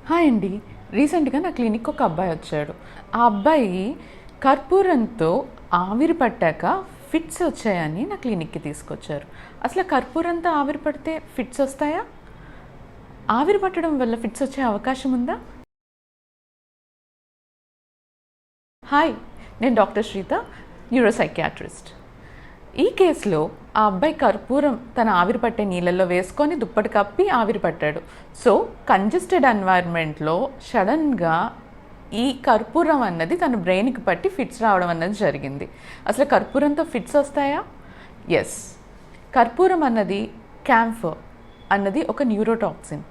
Hi అండి. రీసెంట్గా నా క్లినిక్ ఒక అబ్బాయి వచ్చాడు. ఆ అబ్బాయి కర్పూరంతో ఆవిరి పట్టాక ఫిట్స్ వచ్చాయని నా క్లినిక్కి తీసుకొచ్చారు. అసలు కర్పూరంతో ఆవిరి పడితే ఫిట్స్ వస్తాయా? ఆవిరి పట్టడం వల్ల ఫిట్స్ వచ్చే అవకాశం ఉందా? హాయ్, నేను డాక్టర్ శ్రీత, న్యూరోసైకియాట్రిస్ట్. ఈ కేసులో ఆ అబ్బాయి కర్పూరం తన ఆవిరి పట్టే నీళ్ళల్లో వేసుకొని దుప్పటి కప్పి ఆవిరి పట్టాడు. సో కంజెస్టెడ్ ఎన్వైర్న్మెంట్లో సడన్గా ఈ కర్పూరం అన్నది తన బ్రెయిన్కి పట్టి ఫిట్స్ రావడం అన్నది జరిగింది. అసలు కర్పూరంతో ఫిట్స్ వస్తాయా? ఎస్. కర్పూరం అన్నది క్యాంఫర్ అన్నది ఒక న్యూరోటాక్సిన్.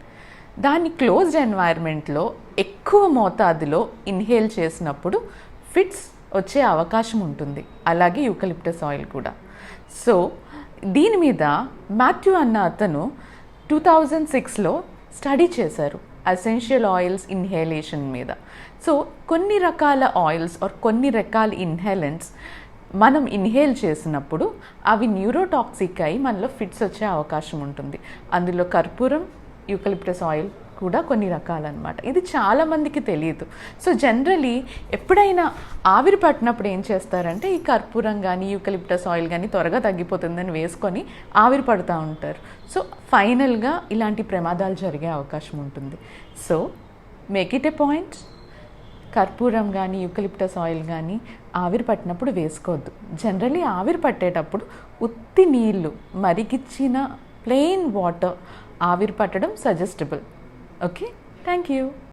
దాన్ని క్లోజ్డ్ ఎన్వైర్న్మెంట్లో ఎక్కువ మోతాదులో ఇన్హేల్ చేసినప్పుడు ఫిట్స్ వచ్చే అవకాశం ఉంటుంది. అలాగే యూకలిప్టస్ ఆయిల్ కూడా. సో దీని మీద మాథ్యూ అన్న అతను 2006లో స్టడీ చేశారు ఎసెన్షియల్ ఆయిల్స్ ఇన్హేలేషన్ మీద. సో కొన్ని రకాల ఆయిల్స్ ఆర్ కొన్ని రకాల ఇన్హేలెంట్స్ మనం ఇన్హేల్ చేసినప్పుడు అవి న్యూరోటాక్సిక్ అయి మనలో ఫిట్స్ వచ్చే అవకాశం ఉంటుంది. అందులో కర్పూరం, యూకలిప్టస్ ఆయిల్ కూడా కొన్ని రకాలన్నమాట. ఇది చాలామందికి తెలియదు. సో జనరలీ ఎప్పుడైనా ఆవిరి పట్టినప్పుడు ఏం చేస్తారంటే ఈ కర్పూరం కానీ యూకలిప్టస్ ఆయిల్ కానీ త్వరగా తగ్గిపోతుందని వేసుకొని ఆవిరి పడుతూ ఉంటారు. సో ఫైనల్గా ఇలాంటి ప్రమాదాలు జరిగే అవకాశం ఉంటుంది. So make it a point, కర్పూరం కానీ యూకలిప్టస్ ఆయిల్ కానీ ఆవిరి పట్టినప్పుడు వేసుకోవద్దు. జనరలీ ఆవిరి పట్టేటప్పుడు ఉత్తి నీళ్ళు మరిగిచ్చిన ప్లెయిన్ వాటర్ ఆవిరి పట్టడం సజెస్టబుల్. Okay, thank you.